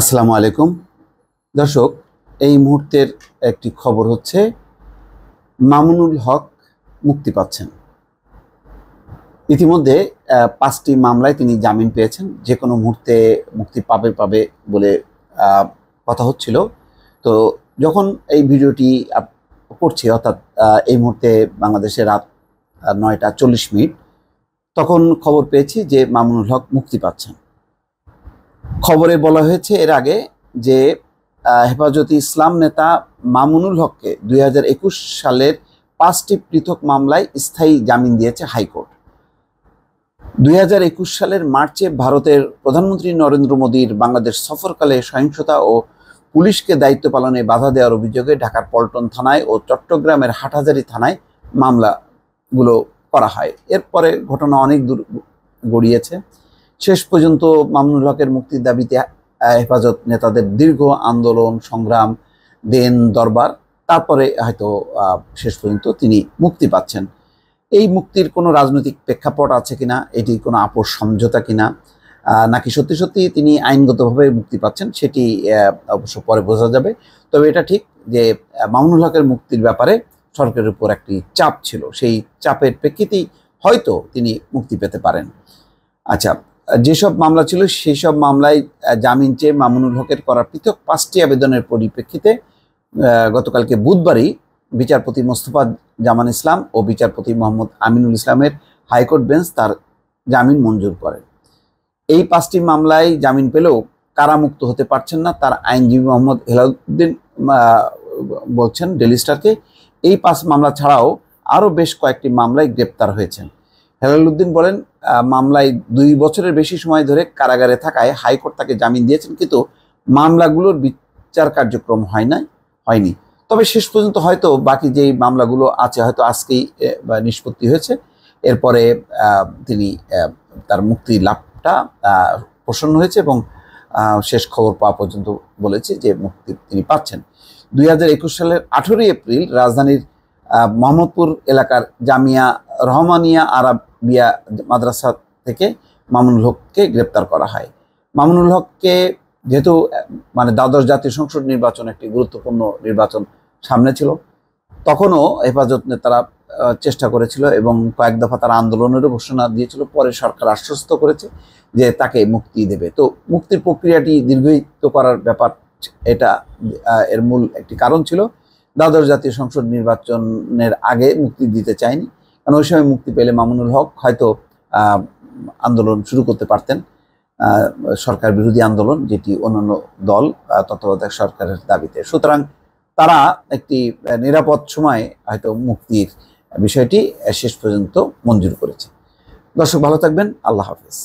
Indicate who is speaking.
Speaker 1: আসসালামু আলাইকুম দর্শক। এই মুহূর্তের একটি খবর হচ্ছে মামুনুল হক মুক্তি পাচ্ছেন। ইতিমধ্যে 5টি মামলায় তিনি জামিন পেয়েছেন, যে কোনো মুহূর্তে মুক্তি পাবে বলে কথা হচ্ছিল। তো যখন এই ভিডিওটি করছি, অর্থাৎ এই মুহূর্তে বাংলাদেশে রাত 9টা 40 মিনিট, তখন খবর পেয়েছি যে মামুনুল হক মুক্তি পাচ্ছেন। খবরে বলা হয়েছে এর আগে যে হেফাজতে ইসলাম নেতা মামুনুল হককে 2021 সালের 5টি পৃথক মামলায় স্থায়ী জামিন দিয়েছে হাইকোর্ট। 2021 সালের মার্চে ভারতের প্রধানমন্ত্রী নরেন্দ্র মোদীর বাংলাদেশ সফরকালে সহিংসতা ও পুলিশকে দায়িত্ব পালনে বাধা দেওয়ার অভিযোগে ঢাকার পল্টন থানায় ও চট্টগ্রামের হাটহাজারী থানায় মামলাগুলো করা হয়। এরপরে ঘটনা অনেক দূর গড়িয়েছে। শেষ পর্যন্ত মামুনুল হকের মুক্তির দাবিতে হেফাজত নেতাদের দীর্ঘ আন্দোলন সংগ্রাম দেন দরবার, তারপরে হয়তো শেষ পর্যন্ত তিনি মুক্তি পাচ্ছেন। এই মুক্তির কোনো রাজনৈতিক প্রেক্ষাপট আছে কিনা, এটি কোনো আপোষ সমঝোতা কিনা, নাকি সত্যি সত্যি তিনি আইনগতভাবে মুক্তি পাচ্ছেন, সেটি অবশ্য পরে বোঝা যাবে। তবে এটা ঠিক যে মামুনুল হকের মুক্তির ব্যাপারে সরকারের উপর একটি চাপ ছিল, সেই চাপের প্রেক্ষিতেই হয়তো তিনি মুক্তি পেতে পারেন। আচ্ছা, যেসব মামলা ছিল সেই সব মামলায় জামিন চেয়ে মামুনুল হকের করা পৃথক 5টি আবেদনের পরিপ্রেক্ষিতে গতকালকে বুধবারই বিচারপতি মোস্তফা জামান ইসলাম ও বিচারপতি মোহাম্মদ আমিনুল ইসলামের হাইকোর্ট বেঞ্চ তার জামিন মঞ্জুর করেন। এই 5টি মামলায় জামিন পেলেও কারামুক্ত হতে পারছেন না তার আইনজীবী মোহাম্মদ হেলালুদ্দিন বলছেন ডেইলি স্টারকে। এই 5 মামলা ছাড়াও আরও বেশ কয়েকটি মামলায় গ্রেপ্তার হয়েছেন। হেলালুদ্দিন বলেন, মামলায় 2 বছরের বেশি সময় ধরে কারাগারে থাকায় হাইকোর্ট তাকে জামিন দিয়েছেন, কিন্তু মামলাগুলোর বিচার কার্যক্রম হয়নি। তবে শেষ পর্যন্ত হয়তো বাকি যেই মামলাগুলো আছে হয়তো আজকেই নিষ্পত্তি হয়েছে। এরপরে তিনি তার মুক্তি লাভটা প্রসন্ন হয়েছে এবং শেষ খবর পাওয়া পর্যন্ত বলেছে যে মুক্তি তিনি পাচ্ছেন। 2021 সালের 18 এপ্রিল রাজধানীর মোহাম্মদপুর এলাকার জামিয়া রহমানিয়া আরাবিয়া মাদ্রাসা থেকে মামুনুল হককে গ্রেপ্তার করা হয়। মামুনুল হককে যেহেতু দ্বাদশ জাতীয় সংসদ নির্বাচন একটি গুরুত্বপূর্ণ নির্বাচন সামনে ছিল, তখনও হেফাজত নেতারা চেষ্টা করেছিল এবং কয়েক দফা তারা আন্দোলনেরও ঘোষণা দিয়েছিল। পরে সরকার আশ্বস্ত করেছে যে তাকে মুক্তি দেবে। তো মুক্তির প্রক্রিয়াটি দীর্ঘায়িত করার ব্যাপার, এটা এর মূল একটি কারণ ছিল। দ্বাদশ জাতীয় সংসদ নির্বাচনের আগে মুক্তি দিতে চায়নি, কারণ ওই সময় মুক্তি পেলে মামুনুল হক হয়তো আন্দোলন শুরু করতে পারতেন, সরকার বিরোধী আন্দোলন, যেটি অন্যান্য দল তত্ত্বাবধায়ক সরকারের দাবিতে। সুতরাং তারা একটি নিরাপদ সময়ে হয়তো মুক্তির বিষয়টি শেষ পর্যন্ত মঞ্জুর করেছে। দর্শক ভালো থাকবেন, আল্লাহ হাফেজ।